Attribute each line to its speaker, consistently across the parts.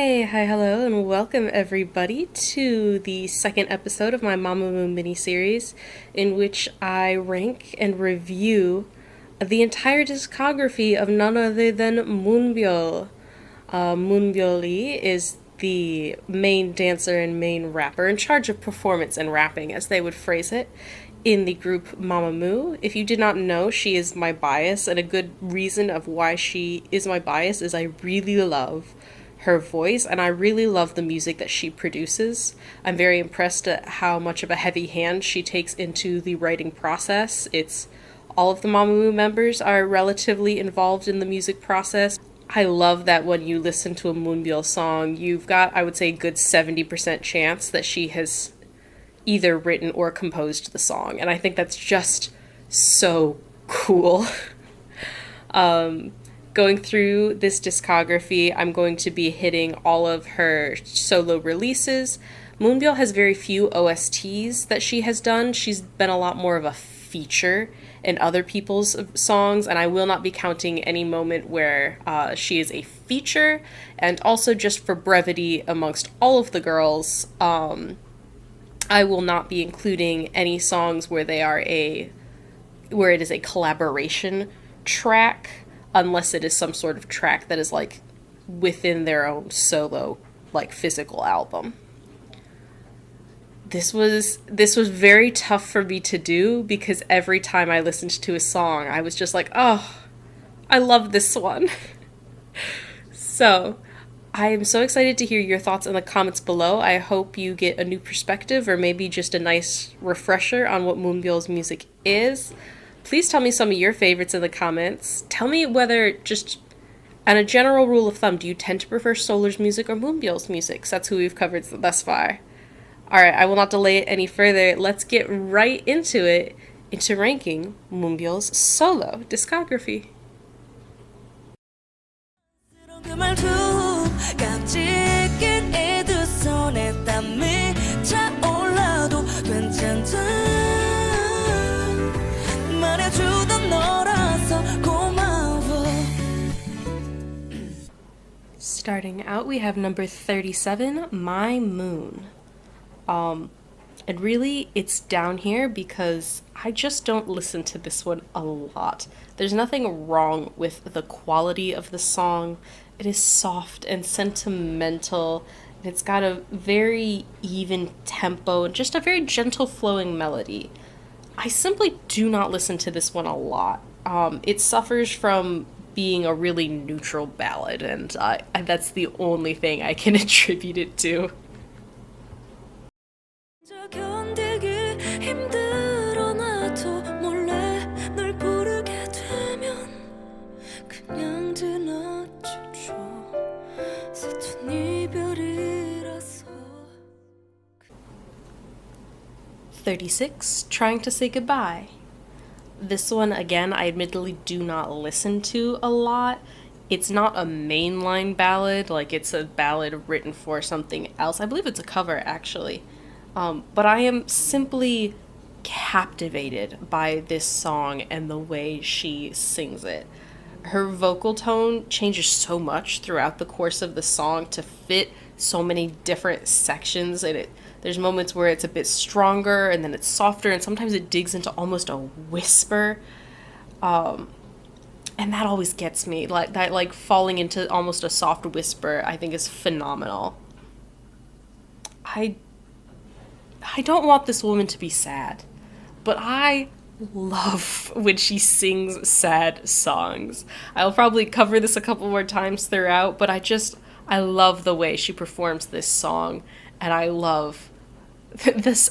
Speaker 1: Hey, hi, hello, and welcome everybody to the second episode of my Mama Moon miniseries, in which I rank and review the entire discography of none other than Moonbyul. Moonbyul Lee is the main dancer and main rapper in charge of performance and rapping, as they would phrase it, in the group Mamamoo. If you did not know, she is my bias, and a good reason of why she is my bias is I really love her voice and I really love the music that she produces. I'm very impressed at how much of a heavy hand she takes into the writing process. It's all of the Mamamoo members are relatively involved in the music process. I love that when you listen to a Moonbyul song, you've got, I would say, a good 70% chance that she has either written or composed the song. And I think that's just so cool. Going through this discography, I'm going to be hitting all of her solo releases. Moonbyul has very few OSTs that she has done. She's been a lot more of a feature in other people's songs, and I will not be counting any moment where she is a feature. And also, just for brevity amongst all of the girls, I will not be including any songs where where it is a collaboration track, unless it is some sort of track that is like within their own solo like physical album. This was very tough for me to do because every time I listened to a song, I was just like, "Oh, I love this one." So, I am so excited to hear your thoughts in the comments below. I hope you get a new perspective or maybe just a nice refresher on what Moonbyul's music is. Please tell me some of your favorites in the comments. Tell me whether just, and a general rule of thumb, do you tend to prefer Solar's music or Moonbyul's music? 'Cause that's who we've covered thus far. Alright, I will not delay it any further. Let's get right into it, into ranking Moonbyul's solo discography. Starting out, we have number 37, My Moon. And really, it's down here because I just don't listen to this one a lot. There's nothing wrong with the quality of the song. It is soft and sentimental. And it's got a very even tempo and just a very gentle flowing melody. I simply do not listen to this one a lot. It suffers from being a really neutral ballad, and that's the only thing I can attribute it to. "36, Trying to Say Goodbye." This one, again, I admittedly do not listen to a lot. It's not a mainline ballad, like it's a ballad written for something else. I believe it's a cover, actually. But I am simply captivated by this song and the way she sings it. Her vocal tone changes so much throughout the course of the song to fit so many different sections, and there's moments where it's a bit stronger and then it's softer, and sometimes it digs into almost a whisper. And that always gets me. Like that, like falling into almost a soft whisper, I think is phenomenal. I I don't want this woman to be sad, but I love when she sings sad songs. I'll probably cover this a couple more times throughout, but I love the way she performs this song, and I love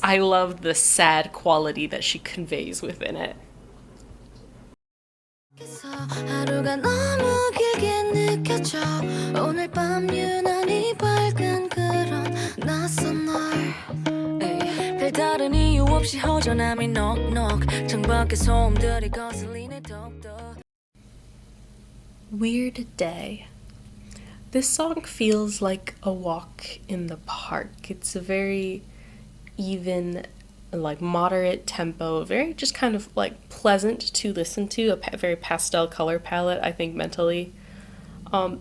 Speaker 1: I love the sad quality that she conveys within it. Weird Day. This song feels like a walk in the park. It's a very even, like moderate tempo, very just kind of like pleasant to listen to, very pastel color palette, I think, mentally.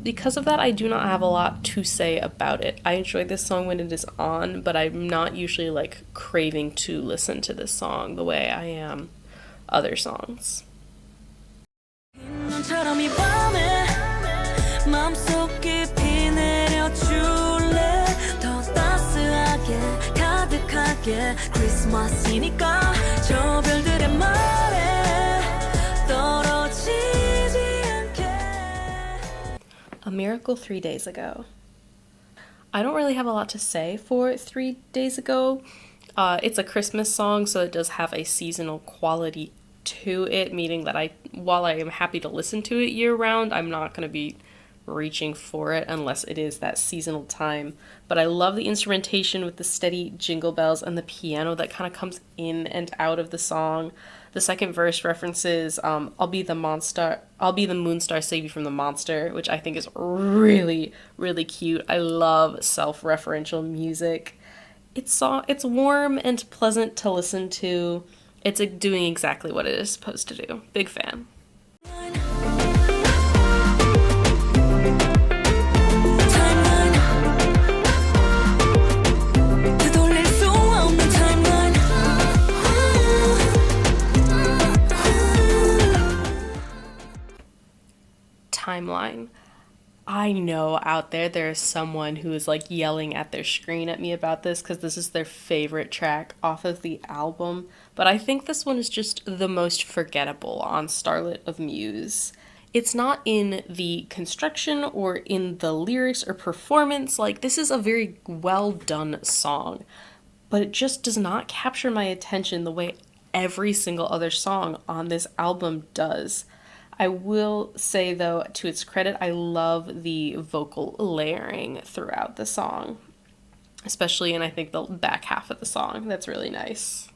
Speaker 1: Because of that, I do not have a lot to say about it. I enjoy this song when it is on, but I'm not usually like craving to listen to this song the way I am other songs. A Miracle 3 Days Ago. I don't really have a lot to say for 3 Days Ago. It's a Christmas song, so it does have a seasonal quality to it, meaning that while I am happy to listen to it year round, I'm not going to be reaching for it unless it is that seasonal time. But I love the instrumentation with the steady jingle bells and the piano that kind of comes in and out of the song. The second verse references I'll be the moonstar, save you from the monster, which I think is really, really cute. I love self-referential music. It's warm and pleasant to listen to. It's doing exactly what it is supposed to do. Big fan. Timeline. I know out there's someone who is like yelling at their screen at me about this because this is their favorite track off of the album, but I think this one is just the most forgettable on Starlit of Muse. It's not in the construction or in the lyrics or performance. Like, this is a very well done song, but it just does not capture my attention the way every single other song on this album does. I will say, though, to its credit, I love the vocal layering throughout the song, especially in, I think, the back half of the song. That's really nice.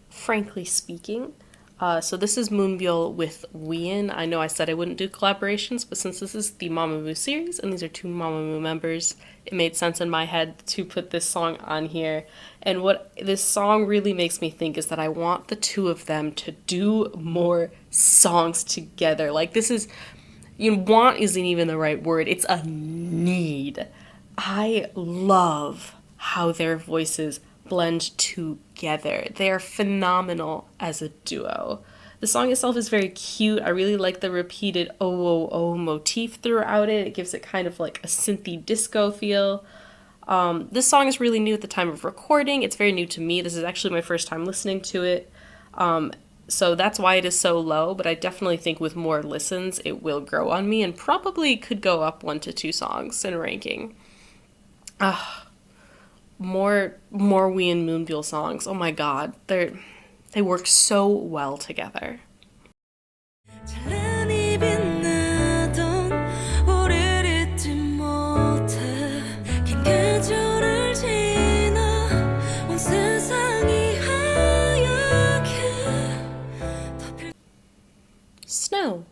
Speaker 1: Frankly Speaking. So this is Moonbyul with Wheein. I know I said I wouldn't do collaborations, but since this is the Mamamoo series and these are two Mamamoo members, it made sense in my head to put this song on here. And what this song really makes me think is that I want the two of them to do more songs together. Like, this is, want isn't even the right word. It's a need. I love how their voices blend together. They are phenomenal as a duo. The song itself is very cute. I really like the repeated oh oh oh motif throughout it. It gives it kind of like a synthy disco feel. This song is really new at the time of recording. It's very new to me. This is actually my first time listening to it. So that's why it is so low, but I definitely think with more listens it will grow on me and probably could go up 1 to 2 songs in ranking. More Wheein Moonbyul songs. Oh my god, they work so well together. Snow.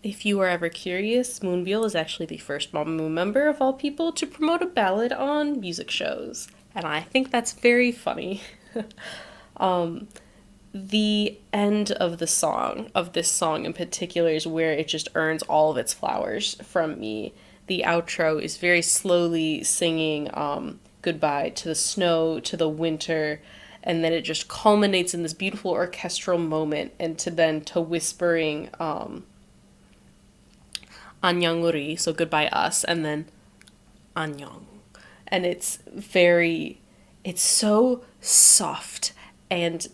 Speaker 1: If you are ever curious, Moonbyul is actually the first Mamamoo member of all people to promote a ballad on music shows, and I think that's very funny. The end of this song in particular, is where it just earns all of its flowers from me. The outro is very slowly singing goodbye to the snow, to the winter, and then it just culminates in this beautiful orchestral moment, and to whispering 안녕 우리, so goodbye us, and then 안녕. And it's so soft and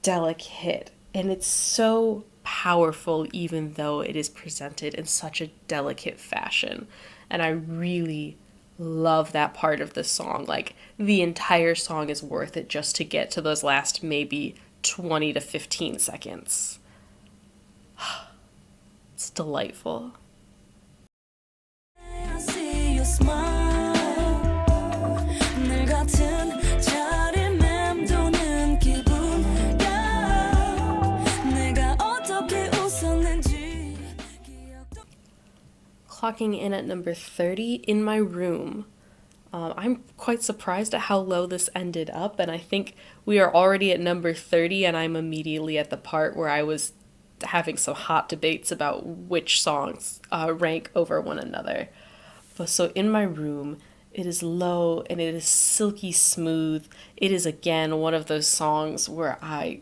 Speaker 1: delicate, and it's so powerful even though it is presented in such a delicate fashion. And I really love that part of the song. Like, the entire song is worth it just to get to those last maybe 20 to 15 seconds. It's delightful. clocking in at number 30, In My Room. I'm quite surprised at how low this ended up, and I think we are already at number 30, and I'm immediately at the part where I was having some hot debates about which songs rank over one another. But so In My Room, it is low and it is silky smooth. It is again one of those songs where I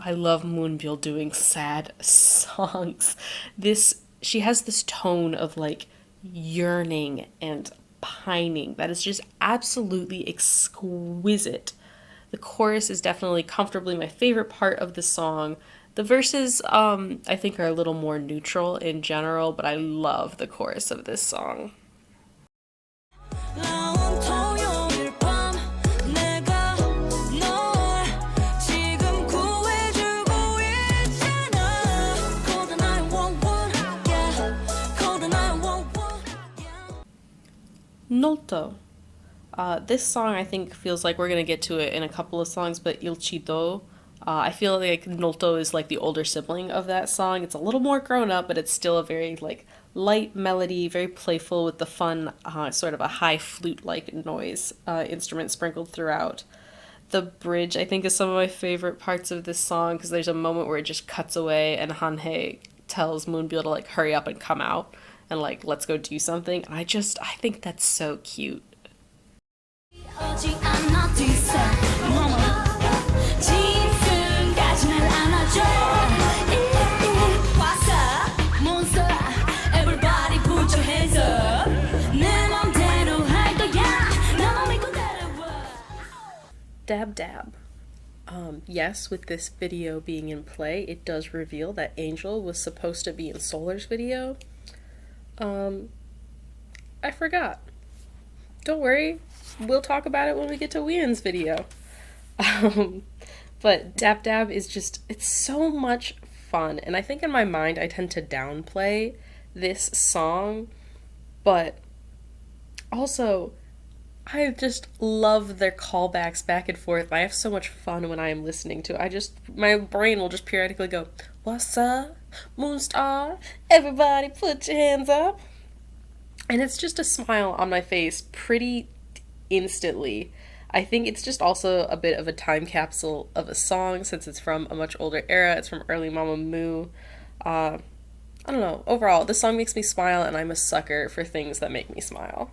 Speaker 1: love Moonbyul doing sad songs. This she has this tone of like yearning and pining that is just absolutely exquisite. The chorus is definitely comfortably my favorite part of the song. The verses, I think, are a little more neutral in general, but I love the chorus of this song. Nolto. This song I think feels like we're gonna get to it in a couple of songs, but Il Chito, I feel like Nolto is like the older sibling of that song. It's a little more grown up, but it's still a very like light melody, very playful with the fun sort of a high flute-like noise instrument sprinkled throughout. The bridge I think is some of my favorite parts of this song because there's a moment where it just cuts away and Hanhei tells Moonbyul to like hurry up and come out and like let's go do something. And I think that's so cute. Dab dab. Yes, with this video being in play, it does reveal that Angel was supposed to be in Solar's video. I forgot. Don't worry, we'll talk about it when we get to Wien's video. But Dab Dab is just, it's so much fun, and I think in my mind I tend to downplay this song, but also I just love their callbacks back and forth. I have so much fun when I am listening to it. My brain will just periodically go, "What's up, Moonstar? Everybody put your hands up." And it's just a smile on my face pretty instantly. I think it's just also a bit of a time capsule of a song since it's from a much older era. It's from early Mamamoo. I don't know. Overall, this song makes me smile, and I'm a sucker for things that make me smile.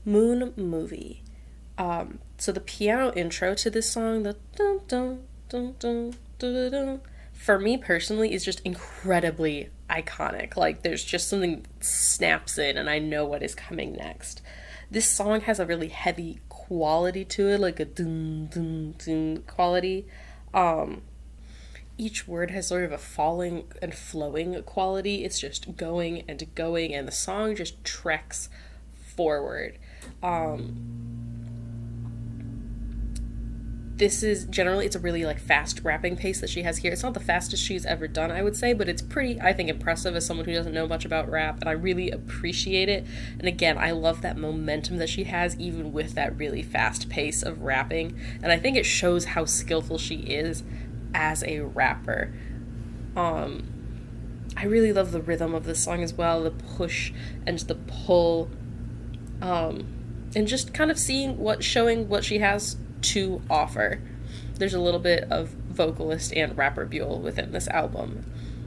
Speaker 1: Moon Movie. So the piano intro to this song, the dun dun dun dun dun dun, for me personally is just incredibly iconic. Like there's just something that snaps in and I know what is coming next. This song has a really heavy quality to it, like a dun dun dun quality. Each word has sort of a falling and flowing quality. It's just going and going and the song just treks forward. This is generally, it's a really like fast rapping pace that she has here. It's not the fastest she's ever done, I would say, but it's pretty, I think, impressive as someone who doesn't know much about rap, and I really appreciate it. And again, I love that momentum that she has even with that really fast pace of rapping, and I think it shows how skillful she is as a rapper. I really love the rhythm of this song as well, the push and the pull, and just kind of showing what she has to offer. There's a little bit of vocalist and rapper Buell within this album,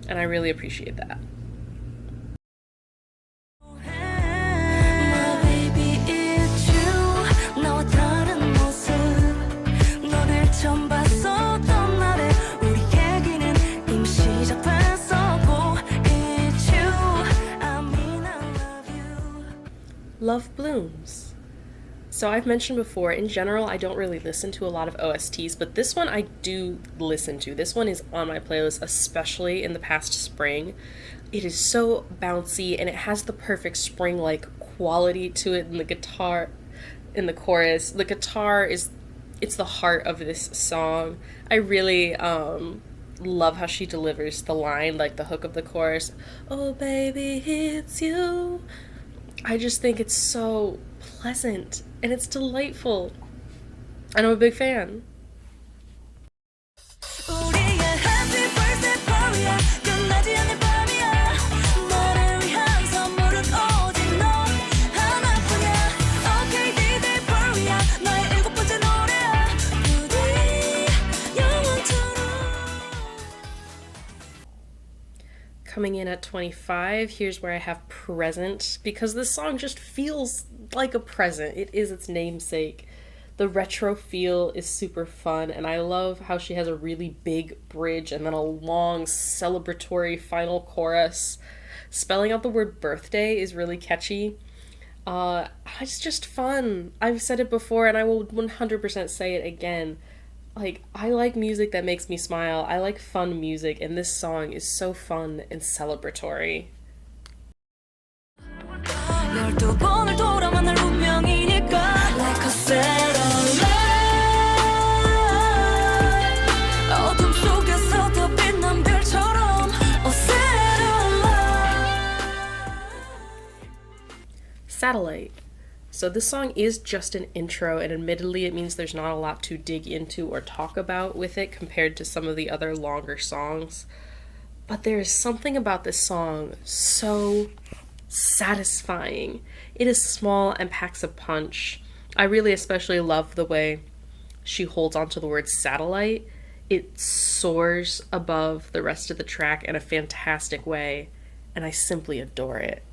Speaker 1: and I really appreciate that. Love Blooms. So I've mentioned before, in general, I don't really listen to a lot of OSTs, but this one I do listen to. This one is on my playlist, especially in the past spring. It is so bouncy, and it has the perfect spring-like quality to it in the guitar, in the chorus. The guitar it's the heart of this song. I really love how she delivers the line, like the hook of the chorus, "Oh baby, it's you." I just think it's so pleasant and it's delightful. And I'm a big fan. Coming in at 25, here's where I have Present, because this song just feels like a present. It is its namesake. The retro feel is super fun, and I love how she has a really big bridge and then a long celebratory final chorus. Spelling out the word birthday is really catchy. It's just fun. I've said it before and I will 100% say it again. Like, I like music that makes me smile. I like fun music, and this song is so fun and celebratory. Satellite. So this song is just an intro, and admittedly it means there's not a lot to dig into or talk about with it compared to some of the other longer songs. But there is something about this song so satisfying. It is small and packs a punch. I really especially love the way she holds onto the word satellite. It soars above the rest of the track in a fantastic way, and I simply adore it.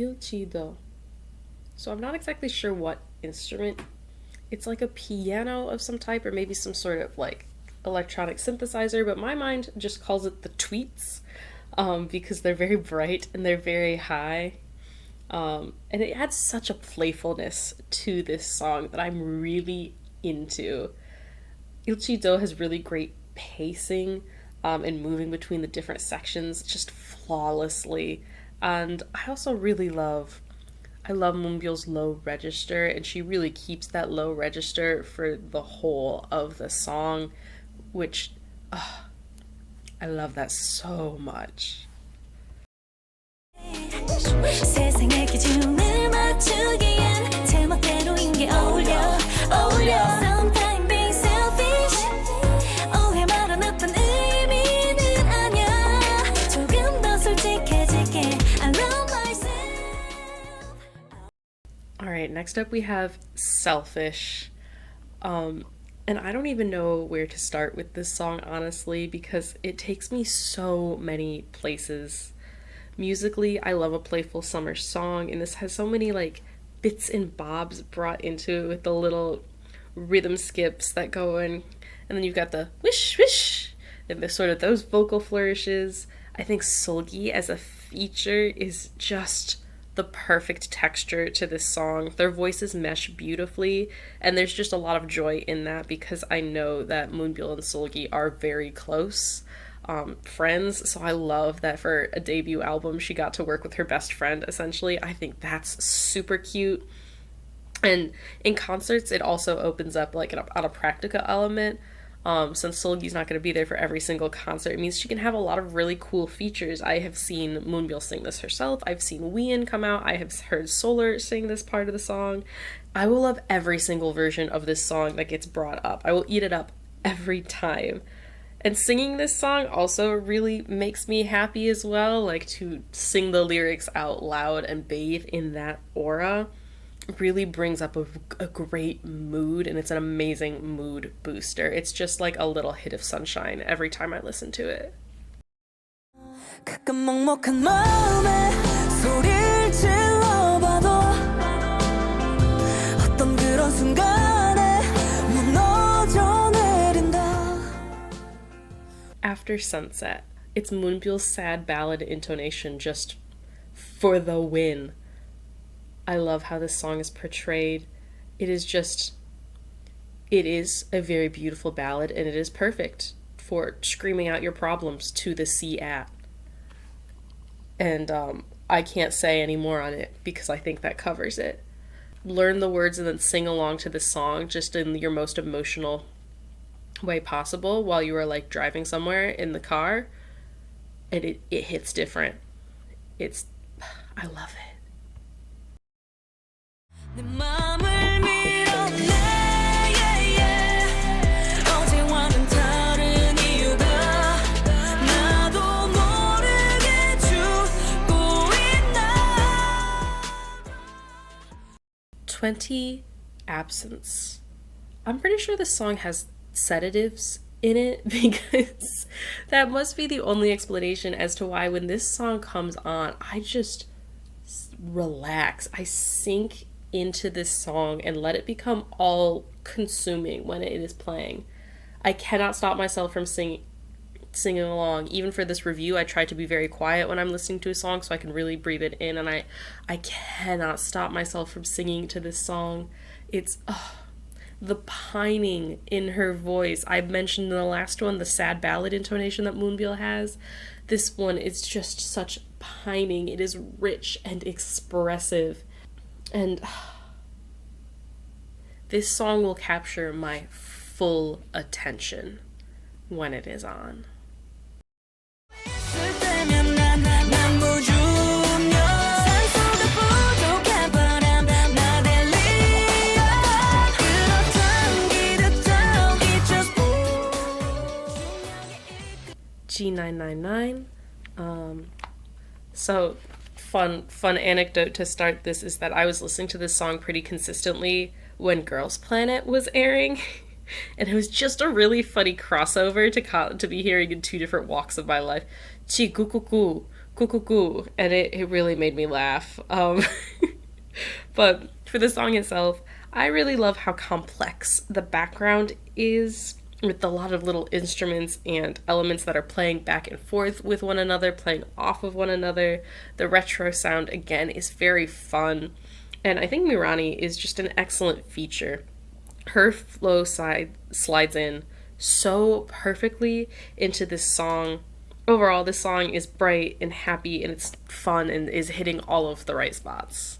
Speaker 1: 일치도. So I'm not exactly sure what instrument. It's like a piano of some type, or maybe some sort of like electronic synthesizer, but my mind just calls it the tweets, because they're very bright and they're very high. And it adds such a playfulness to this song that I'm really into. Ilchido has really great pacing, and moving between the different sections just flawlessly. And I also I love Moonbyul's low register, and she really keeps that low register for the whole of the song, which, I love that so much. Alright, next up we have Selfish. And I don't even know where to start with this song, honestly, because it takes me so many places. Musically, I love a playful summer song, and this has so many like bits and bobs brought into it with the little rhythm skips that go in, and then you've got the wish wish and the sort of those vocal flourishes. I think Solgi as a feature is just the perfect texture to this song. Their voices mesh beautifully, and there's just a lot of joy in that because I know that Moonbyul and Solgi are very close friends, so I love that for a debut album she got to work with her best friend, essentially. I think that's super cute. And in concerts, it also opens up like on a practical element. Since Solgi's not going to be there for every single concert, it means she can have a lot of really cool features. I have seen Moonbyul sing this herself. I've seen Wheein come out. I have heard Solar sing this part of the song. I will love every single version of this song that gets brought up. I will eat it up every time. And singing this song also really makes me happy as well. Like, to sing the lyrics out loud and bathe in that aura really brings up a great mood, and it's an amazing mood booster. It's just like a little hit of sunshine every time I listen to it. After Sunset, it's Moonbyul's sad ballad intonation just for the win. I love how this song is portrayed. It is just it is a very beautiful ballad, and it is perfect for screaming out your problems to the sea at. And I can't say any more on it because I think that covers it. Learn the words and then sing along to this song just in your most emotional way possible while you are like driving somewhere in the car, and it hits different. It's I love it. "20 Absence." I'm pretty sure this song has sedatives in it because that must be the only explanation as to why when this song comes on, I just relax. I sink into this song and let it become all consuming when it is playing. I cannot stop myself from singing along. Even for this review, I try to be very quiet when I'm listening to a song so I can really breathe it in, and I cannot stop myself from singing to this song. It's the pining in her voice. I mentioned in the last one the sad ballad intonation that Moonbyul has. This one is just such pining. It is rich and expressive. And this song will capture my full attention when it is on. G999. So fun anecdote to start this is that I was listening to this song pretty consistently when Girls Planet was airing, and it was just a really funny crossover to be hearing in two different walks of my life. Chi kukuku kukuku, and it really made me laugh. But for the song itself, I really love how complex the background is, with a lot of little instruments and elements that are playing back and forth with one another, playing off of one another. The retro sound, again, is very fun. And I think Mirani is just an excellent feature. Her flow slides in so perfectly into this song. Overall, this song is bright and happy, and it's fun and is hitting all of the right spots.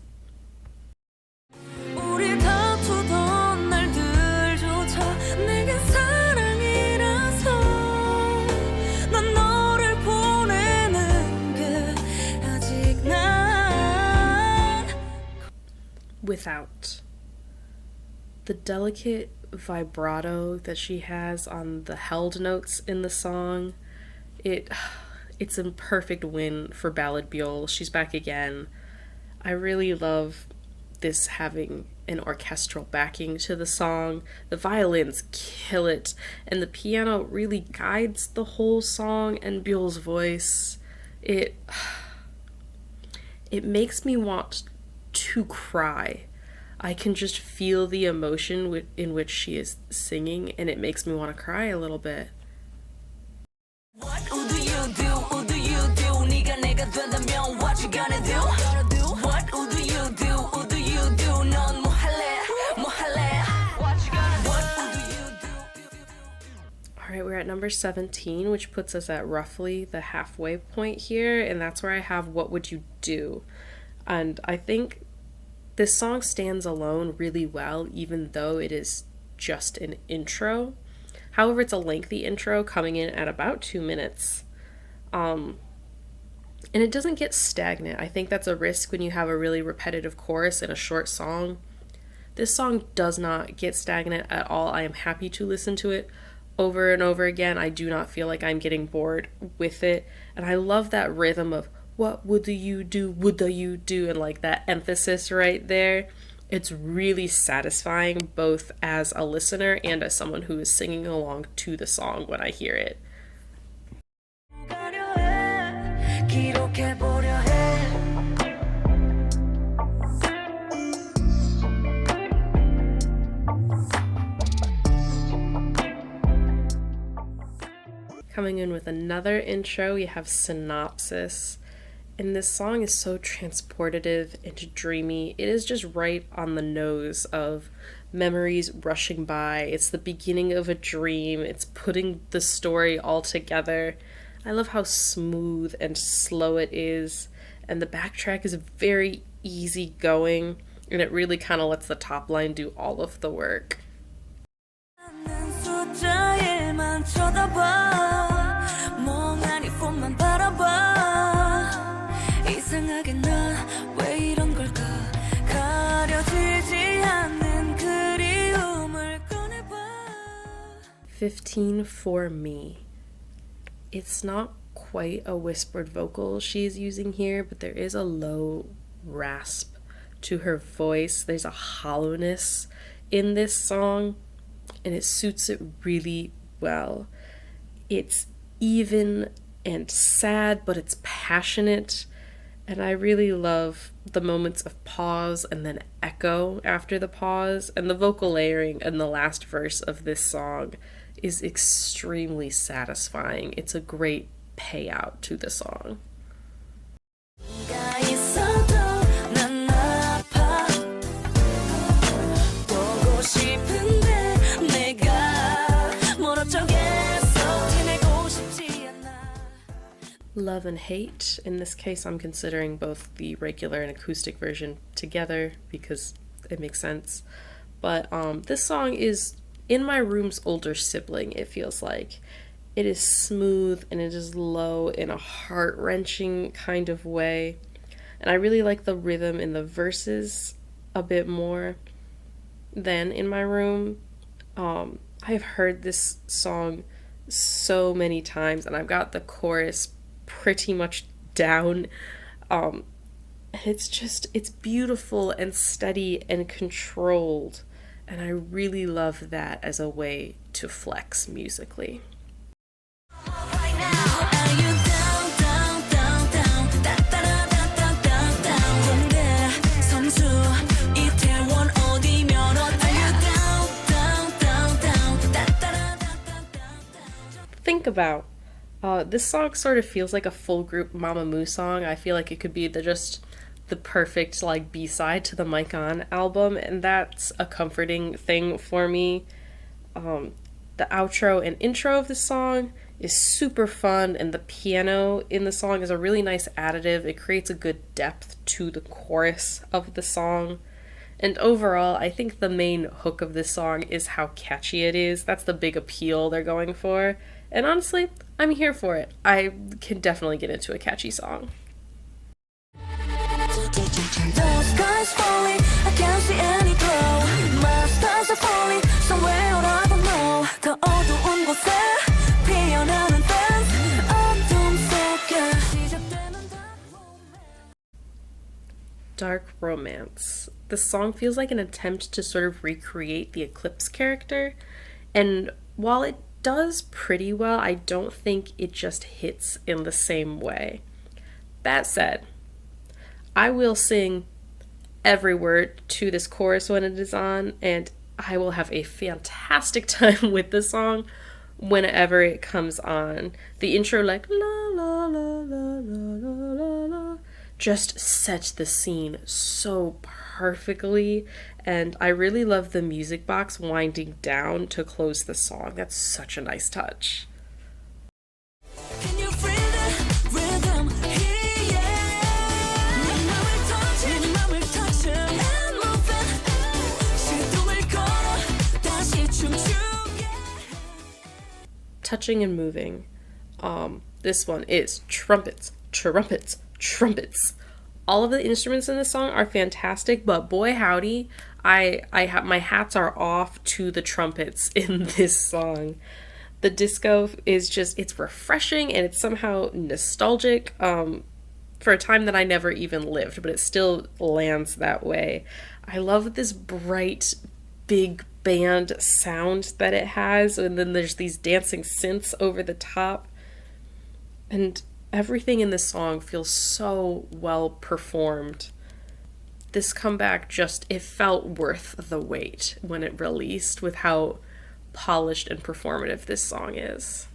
Speaker 1: Without. The delicate vibrato that she has on the held notes in the song, it's a perfect win for Ballad Buell. She's back again. I really love this having an orchestral backing to the song. The violins kill it, and the piano really guides the whole song, and Buell's voice, it makes me want to cry. I can just feel the emotion in which she is singing, and it makes me want to cry a little bit. What do you do? What do you do? 네가 내가 된다면 what you gonna do? What do you do? What do you do? 넌 뭐 할래? 뭐 할래? What do you do? Alright, we're at number 17, which puts us at roughly the halfway point here, and that's where I have What Would You Do? And I think this song stands alone really well, even though it is just an intro. However, it's a lengthy intro coming in at about 2 minutes. And it doesn't get stagnant. I think that's a risk when you have a really repetitive chorus in a short song. This song does not get stagnant at all. I am happy to listen to it over and over again. I do not feel like I'm getting bored with it. And I love that rhythm of what would you do, would you do, and like that emphasis right there. It's really satisfying both as a listener and as someone who is singing along to the song when I hear it. Coming in with another intro, we have Synopsis. And this song is so transportative and dreamy. It is just right on the nose of memories rushing by. It's the beginning of a dream. It's putting the story all together. I love how smooth and slow it is. And the backtrack is very easy going. And it really kind of lets the top line do all of the work.
Speaker 2: 이상하게 난 왜 이런 걸까 가려지지 않는 그리움을 꺼내봐
Speaker 1: 15 for me. It's not quite a whispered vocal she's using here, but there is a low rasp to her voice. There's a hollowness in this song, and it suits it really well. It's even and sad, but it's passionate. And I really love the moments of pause and then echo after the pause. And the vocal layering in the last verse of this song is extremely satisfying. It's a great payout to the song. Love and Hate. In this case, I'm considering both the regular and acoustic version together because it makes sense. But this song is in my room's older sibling, it feels like. It is smooth and it is low in a heart-wrenching kind of way. And I really like the rhythm in the verses a bit more than in my room. I've heard this song so many times and I've got the chorus pretty much down. It's beautiful and steady and controlled, and I really love that as a way to flex musically. Think about this song sort of feels like a full group Mamamoo song. I feel like it could be just the perfect like B-side to the Mic On album, and that's a comforting thing for me. The outro and intro of the song is super fun, and the piano in the song is a really nice additive. It creates a good depth to the chorus of the song. And overall, I think the main hook of this song is how catchy it is. That's the big appeal they're going for. And honestly, I'm here for it. I can definitely get into a catchy song. Dark Romance. The song feels like an attempt to sort of recreate the Eclipse character, and while it does pretty well, I don't think it just hits in the same way. That said, I will sing every word to this chorus when it is on, and I will have a fantastic time with the song whenever it comes on. The intro, like la la la la la la la, just sets the scene so perfectly, and I really love the music box winding down to close the song. That's such a nice touch. Touching and moving. This one is trumpets, trumpets, trumpets. All of the instruments in this song are fantastic, but boy howdy, I have my hats are off to the trumpets in this song. The disco is just, it's refreshing and it's somehow nostalgic for a time that I never even lived, but it still lands that way. I love this bright, big band sound that it has, and then there's these dancing synths over the top, and everything in this song feels so well performed. This comeback just, it felt worth the wait when it released with how polished and performative this song is.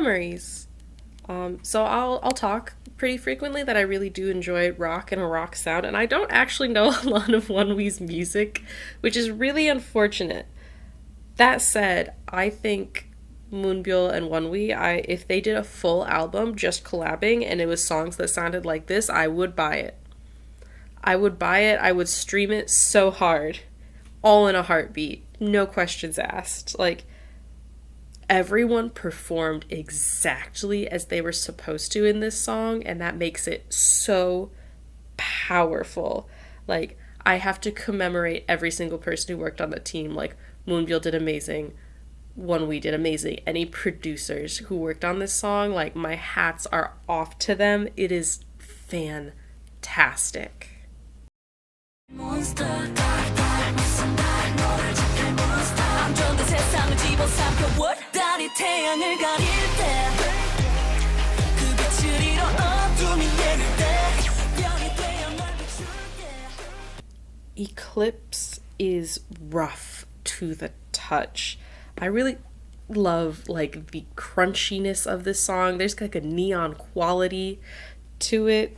Speaker 1: memories. So I'll talk pretty frequently that I really do enjoy rock and a rock sound, and I don't actually know a lot of Wonwee's music, which is really unfortunate. That said, I think Moonbyul and Wonwee, if they did a full album just collabing and it was songs that sounded like this, I would buy it. I would buy it. I would stream it so hard, all in a heartbeat, no questions asked. Like, everyone performed exactly as they were supposed to in this song, and that makes it so powerful. Like, I have to commemorate every single person who worked on the team. Like, Moonbyul did amazing, Wonwee did amazing. Any producers who worked on this song, like, my hats are off to them. It is fantastic. Eclipse is rough to the touch. I really love like the crunchiness of this song. There's like a neon quality to it,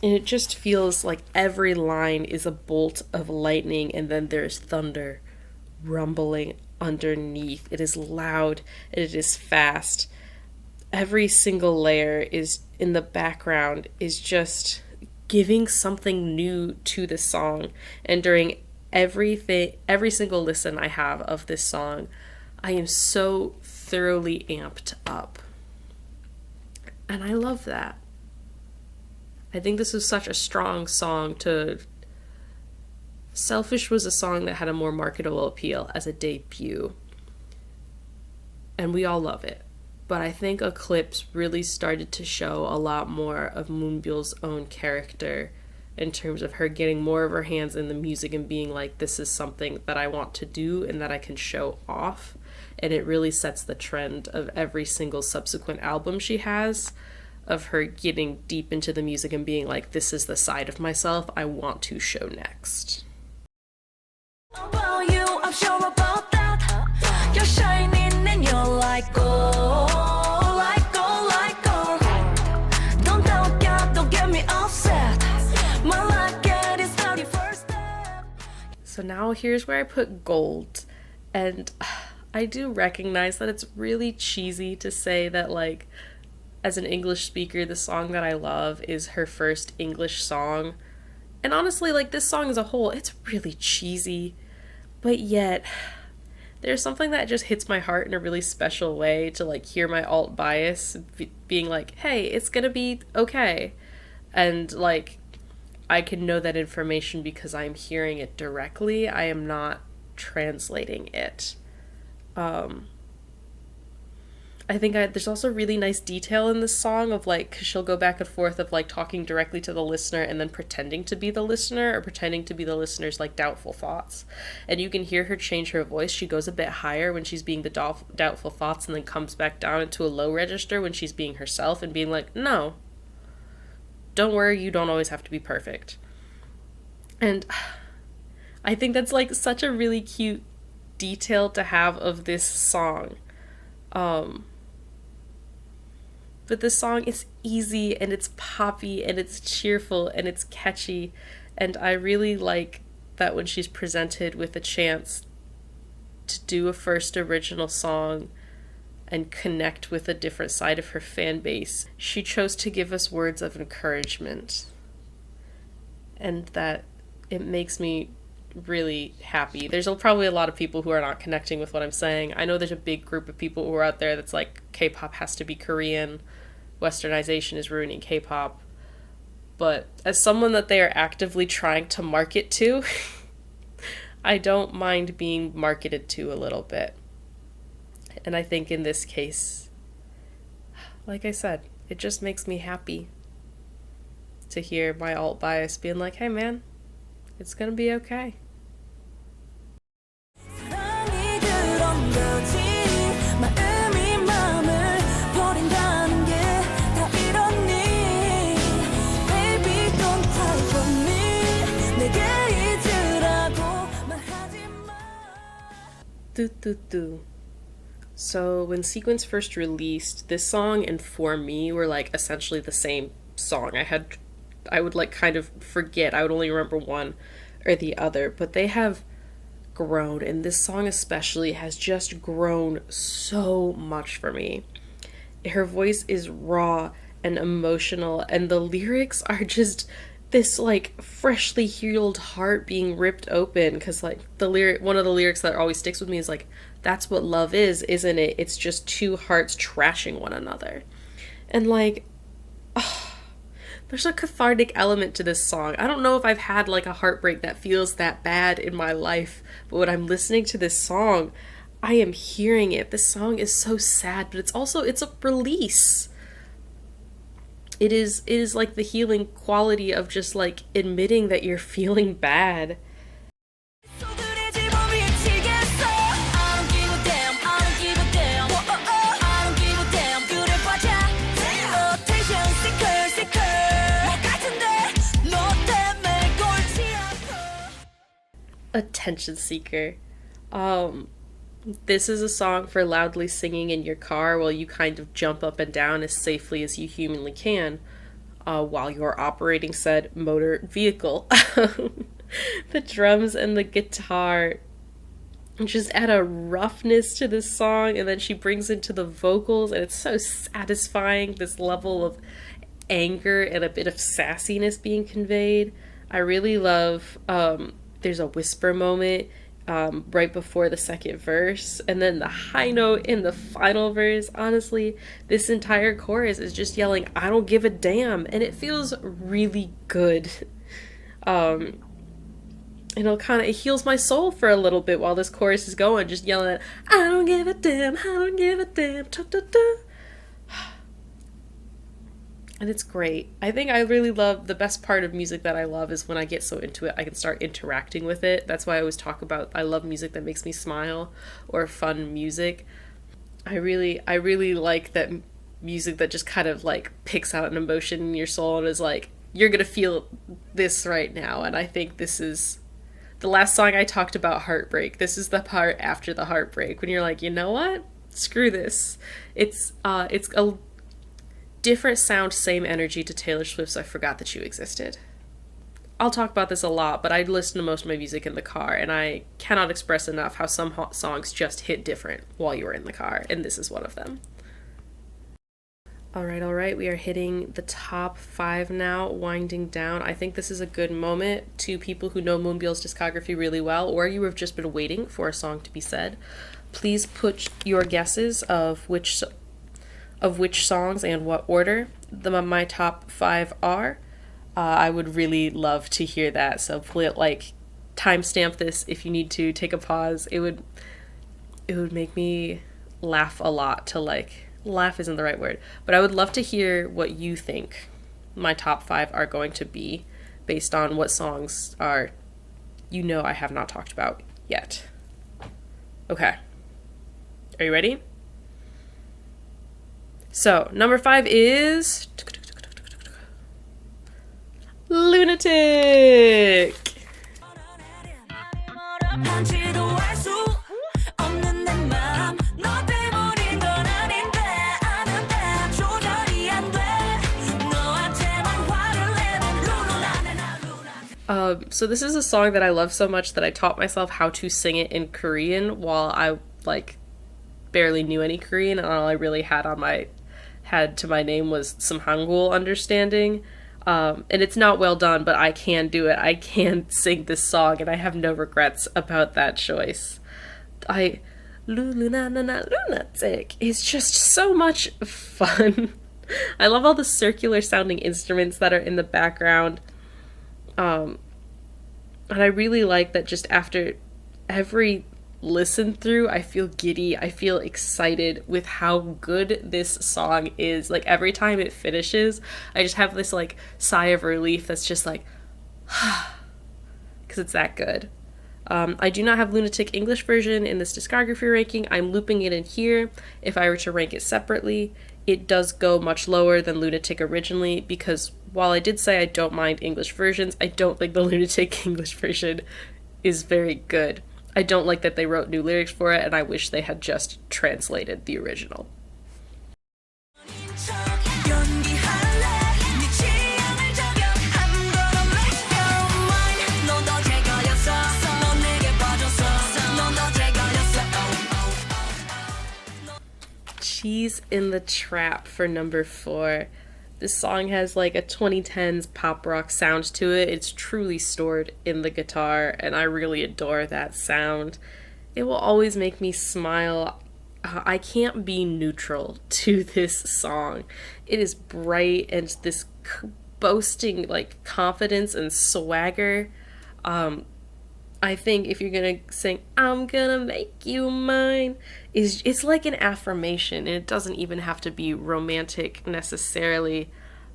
Speaker 1: and it just feels like every line is a bolt of lightning and then there's thunder rumbling underneath. It is loud and it is fast. Every single layer is in the background is just giving something new to the song. And during every single listen I have of this song, I am so thoroughly amped up. And I love that. I think this is such a strong song to... Selfish was a song that had a more marketable appeal as a debut. And we all love it. But I think Eclipse really started to show a lot more of Moonbyul's own character in terms of her getting more of her hands in the music and being like, this is something that I want to do and that I can show off. And it really sets the trend of every single subsequent album she has, of her getting deep into the music and being like, this is the side of myself I want to show next.
Speaker 2: About you, I'm sure about that. You're shining and you're like gold, like gold, like gold. Don't doubt God, don't get me upset. My life get its 31st step.
Speaker 1: So now here's where I put gold. And I do recognize that it's really cheesy to say that, like, as an English speaker, the song that I love is her first English song. And honestly, like, this song as a whole, it's really cheesy. But yet, there's something that just hits my heart in a really special way to, like, hear my alt bias being like, hey, it's gonna be okay. And, like, I can know that information because I'm hearing it directly. I am not translating it. I think there's also really nice detail in this song of, like, 'cause she'll go back and forth of, like, talking directly to the listener and then pretending to be the listener or pretending to be the listener's, like, doubtful thoughts. And you can hear her change her voice. She goes a bit higher when she's being the doubtful thoughts and then comes back down into a low register when she's being herself and being like, no, don't worry, you don't always have to be perfect. And I think that's, like, such a really cute detail to have of this song. But this song is easy and it's poppy and it's cheerful and it's catchy, and I really like that when she's presented with a chance to do a first original song and connect with a different side of her fan base, she chose to give us words of encouragement, and that it makes me really happy. There's probably a lot of people who are not connecting with what I'm saying. I know there's a big group of people who are out there that's like, K-pop has to be Korean, Westernization is ruining K-pop. But as someone that they are actively trying to market to, I don't mind being marketed to a little bit. And I think in this case, like I said, it just makes me happy to hear my alt bias being like, hey man, it's gonna be okay.
Speaker 2: 사랑이 그런 거지. 마음이 마음을 버린다는 게 다 이러니. Baby don't cry for me. 내게 잊으라고 말하지 마.
Speaker 1: 뚜뚜뚜. So when Sequence first released, this song and For Me were like essentially the same song. I would like kind of forget. I would only remember one or the other, but they have grown, and this song especially has just grown so much for me. Her voice is raw and emotional, and the lyrics are just this like freshly healed heart being ripped open, because like one of the lyrics that always sticks with me is like, that's what love is, isn't it? It's just two hearts trashing one another. And like, oh, there's a cathartic element to this song. I don't know if I've had like a heartbreak that feels that bad in my life, but when I'm listening to this song, I am hearing it. This song is so sad, but it's a release. It is like the healing quality of just like admitting that you're feeling bad. Attention seeker. Um this is a song for loudly singing in your car while you kind of jump up and down as safely as you humanly can, while you're operating said motor vehicle. The drums and the guitar just add a roughness to this song, and then she brings into the vocals, and it's so satisfying, this level of anger and a bit of sassiness being conveyed. I really love, there's a whisper moment right before the second verse, and then the high note in the final verse. Honestly, this entire chorus is just yelling, I don't give a damn, and it feels really good. It heals my soul for a little bit while this chorus is going, just yelling at, I don't give a damn, I don't give a damn, da, da, da. And it's great. I think I really love, the best part of music that I love is when I get so into it, I can start interacting with it. That's why I always talk about, I love music that makes me smile, or fun music. I really like that music that just kind of like picks out an emotion in your soul and is like, you're gonna feel this right now. And I think this is the last song I talked about heartbreak. This is the part after the heartbreak when you're like, you know what? Screw this. It's a different sound, same energy to Taylor Swift's I Forgot That You Existed. I'll talk about this a lot, but I listen to most of my music in the car, and I cannot express enough how some songs just hit different while you were in the car, and this is one of them. All right, we are hitting the top 5 now, winding down. I think this is a good moment to people who know Moonbyl's discography really well, or you have just been waiting for a song to be said. Please put your guesses of which songs and what order my top 5 are. I would really love to hear that. So like timestamp this if you need to. Take a pause. It would make me laugh a lot. To like, laugh isn't the right word, but I would love to hear what you think my top 5 are going to be based on what songs are I have not talked about yet. Okay. Are you ready? So, number 5 is Lunatic. So this is a song that I love so much that I taught myself how to sing it in Korean while I like barely knew any Korean, and all I really had to my name was some Hangul understanding. And it's not well done, but I can do it. I can sing this song, and I have no regrets about that choice. Lunatic is just so much fun. I love all the circular sounding instruments that are in the background. And I really like that just after every listen through, I feel giddy. I feel excited with how good this song is. Like every time it finishes, I just have this like sigh of relief that's just like, because it's that good. I do not have Lunatic English version in this discography ranking. I'm looping it in here. If I were to rank it separately, it does go much lower than Lunatic originally, because while I did say I don't mind English versions, I don't think the Lunatic English version is very good. I don't like that they wrote new lyrics for it, and I wish they had just translated the original. She's in the Trap for number 4. This song has like a 2010s pop rock sound to it. It's truly stored in the guitar, and I really adore that sound. It will always make me smile. I can't be neutral to this song. It is bright and this boasting like confidence and swagger. I think if you're gonna sing "I'm gonna make you mine," it's like an affirmation, and it doesn't even have to be romantic necessarily.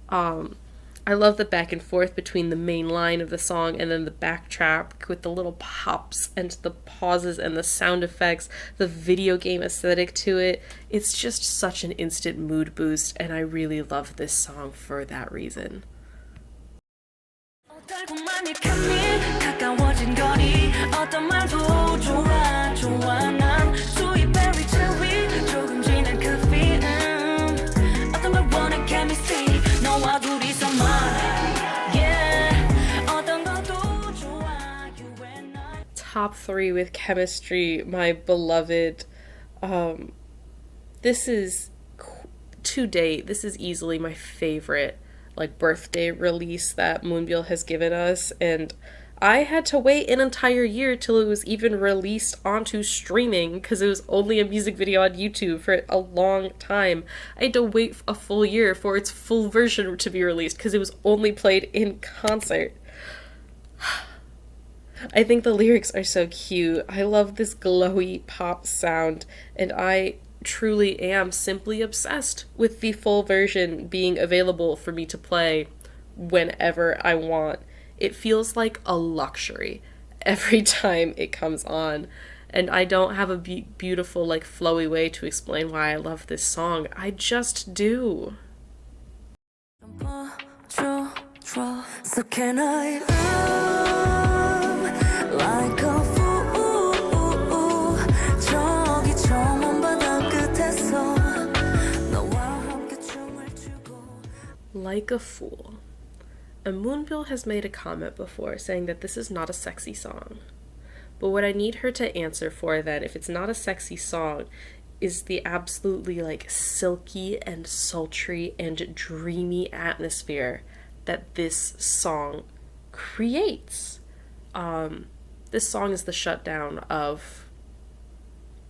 Speaker 1: I love the back and forth between the main line of the song and then the backtrack with the little pops and the pauses and the sound effects, the video game aesthetic to it. It's just such an instant mood boost, and I really love this song for that reason. Top 3 with Chemistry, my beloved. This is, to date, this is easily my favorite like birthday release that Moonbyul has given us, and I had to wait an entire year till it was even released onto streaming because it was only a music video on YouTube for a long time. I had to wait a full year for its full version to be released because it was only played in concert. I think the lyrics are so cute. I love this glowy pop sound, and I truly am simply obsessed with the full version being available for me to play whenever I want. It feels like a luxury every time it comes on, and I don't have a beautiful like flowy way to explain why I love this song. I just do. So can I like a fool 저기 저 먼바다 끝에서 너와 함께 춤을 추고 Like a fool. And Moonbyul has made a comment before saying that this is not a sexy song. But what I need her to answer for then, if it's not a sexy song, is the absolutely like silky and sultry and dreamy atmosphere that this song creates. This song is the shutdown of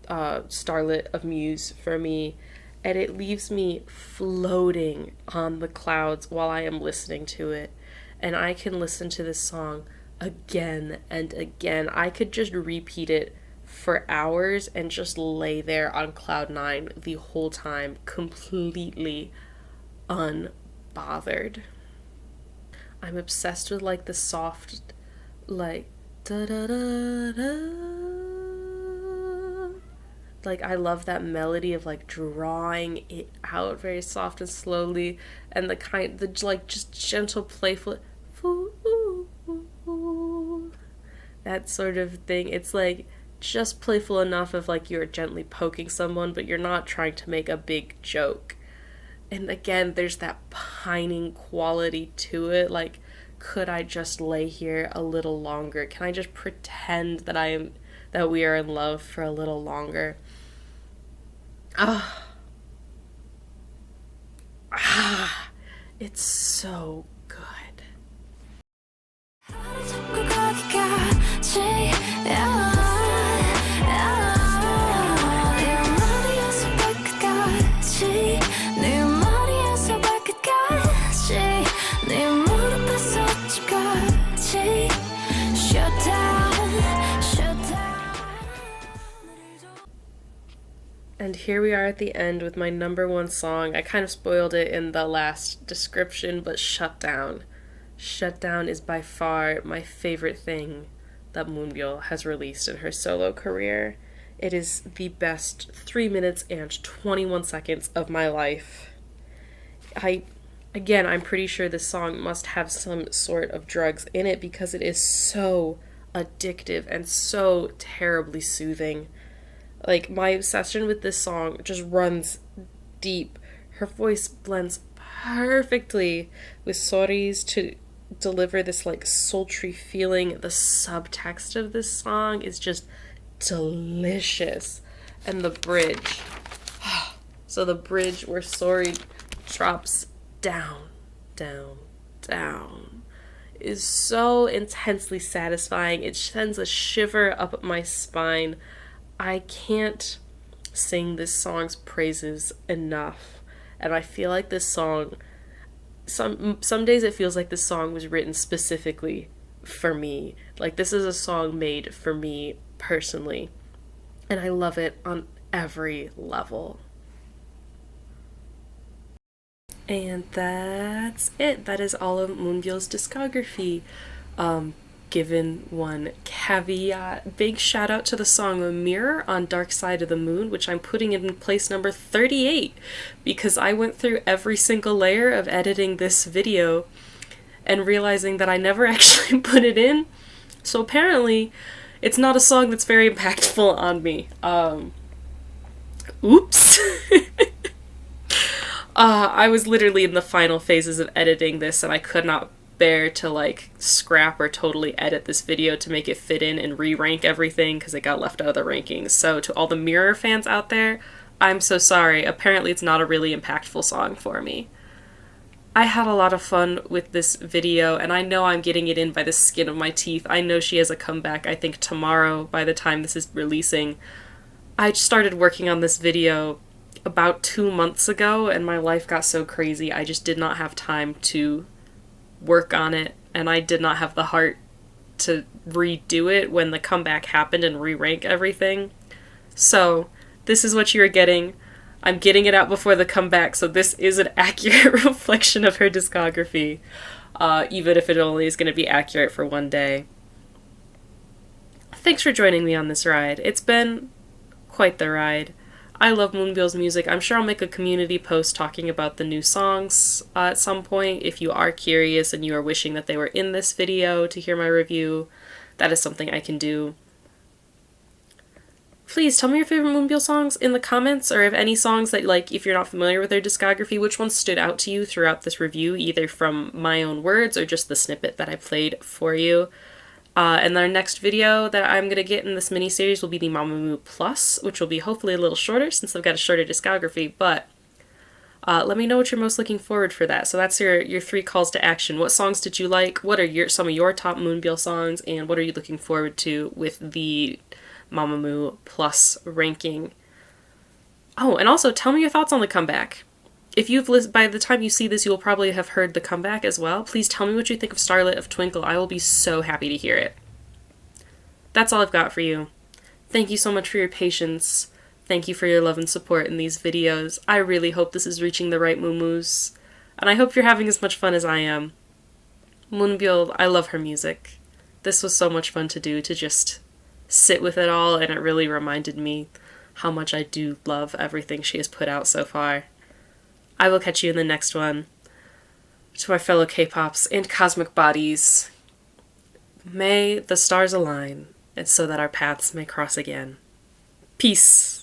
Speaker 1: Starlit of Muse for me, and it leaves me floating on the clouds while I am listening to it. And I can listen to this song again and again. I could just repeat it for hours and just lay there on cloud 9 the whole time, completely unbothered. I'm obsessed with like the soft, like da da da da. Like I love that melody of like drawing it out very soft and slowly, and the like just gentle playful, that sort of thing. It's like just playful enough of like you're gently poking someone, but you're not trying to make a big joke. And again, there's that pining quality to it. Like, could I just lay here a little longer? Can I just pretend that we are in love for a little longer? It's so good. And here we are at the end with my number 1 song. I kind of spoiled it in the last description, but Shutdown. Shutdown is by far my favorite thing that Moonbyul has released in her solo career. It is the best 3 minutes and 21 seconds of my life. I'm pretty sure this song must have some sort of drugs in it because it is so addictive and so terribly soothing. Like, my obsession with this song just runs deep. Her voice blends perfectly with Sori's to deliver this like sultry feeling. The subtext of this song is just delicious. And the bridge. So the bridge where Sori drops down, down, down is so intensely satisfying. It sends a shiver up my spine. I can't sing this song's praises enough. And I feel like this song, some days it feels like this song was written specifically for me. Like, this is a song made for me personally. And I love it on every level. And that's it. That is all of Moonbyul's discography. Given one caveat, big shout out to the song Mirror on Dark Side of the Moon, which I'm putting in place number 38, because I went through every single layer of editing this video and realizing that I never actually put it in. So apparently, it's not a song that's very impactful on me. Oops. I was literally in the final phases of editing this, and I could not bear to like scrap or totally edit this video to make it fit in and re-rank everything because it got left out of the rankings. So to all the Mirror fans out there, I'm so sorry. Apparently it's not a really impactful song for me. I had a lot of fun with this video, and I know I'm getting it in by the skin of my teeth. I know she has a comeback, I think tomorrow by the time this is releasing. I started working on this video about 2 months ago, and my life got so crazy I just did not have time to work on it, and I did not have the heart to redo it when the comeback happened and re-rank everything. So this is what you're getting. I'm getting it out before the comeback, so this is an accurate reflection of her discography, even if it only is going to be accurate for one day. Thanks for joining me on this ride. It's been quite the ride. I love Moonbyul's music. I'm sure I'll make a community post talking about the new songs at some point. If you are curious and you are wishing that they were in this video to hear my review, that is something I can do. Please tell me your favorite Moonbyul songs in the comments, or if any songs that, like, if you're not familiar with their discography, which ones stood out to you throughout this review, either from my own words or just the snippet that I played for you. And our next video that I'm going to get in this mini-series will be the Mamamoo Plus, which will be hopefully a little shorter since I've got a shorter discography, but let me know what you're most looking forward for that. So that's your 3 calls to action. What songs did you like? What are some of your top Moonbyul songs? And what are you looking forward to with the Mamamoo Plus ranking? Oh, and also tell me your thoughts on the comeback. If by the time you see this, you will probably have heard the comeback as well. Please tell me what you think of Starlit of Twinkle. I will be so happy to hear it. That's all I've got for you. Thank you so much for your patience. Thank you for your love and support in these videos. I really hope this is reaching the right moo-moos. And I hope you're having as much fun as I am. Moonbyul, I love her music. This was so much fun to do, to just sit with it all, and it really reminded me how much I do love everything she has put out so far. I will catch you in the next one. To my fellow K-pops and cosmic bodies, may the stars align, and so that our paths may cross again. Peace.